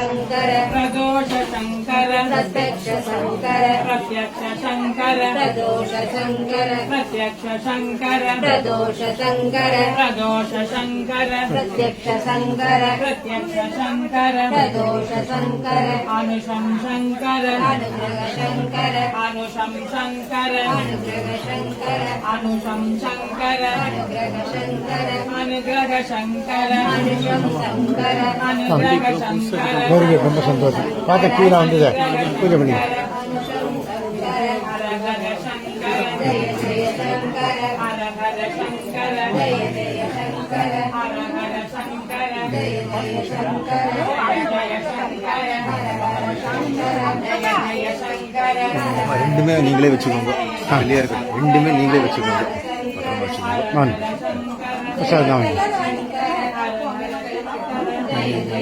शङ्कर प्रदोष शङ्कर प्रत्यक्ष शङ्कर प्रत्यक्ष शङ्कर प्रदोष शङ्कर प्रत्यक्ष शङ्कर प्रदोष शङ्कर प्रदोष शङ्कर प्रत्यक्ष शङ्कर प्रत्यक्ष शङ्कर प्रदोष शङ्कर अनुशं शङ्कर अनुग्रह शङ्कर अनुशं शङ्कर अनुग्रह शङ्कर अनुशं शङ्कर अनुग्रह शङ्कर अनुग्रह शङ्कर अनुशं शङ्कर अनुग्रह शङ्कर வருது ரொம்ப சந்தோஷம் பார்த்த கீழே வந்தது பூஜை பண்ணி हर हर शङ्कर जय जय शङ्कर हर हर शङ्कर जय जय शङ्कर हर हर शङ्कर जय जय शङ्कर जय शङ्कर जय जय शङ्कर ரெண்டுமே நீங்களே வச்சுக்கோங்க. வெளியே இருக்கு ரெண்டுமே நீங்களே வச்சுக்கோங்க. பத்திரமா வச்சுக்கோங்க. நான் பிரசாதம் जय जय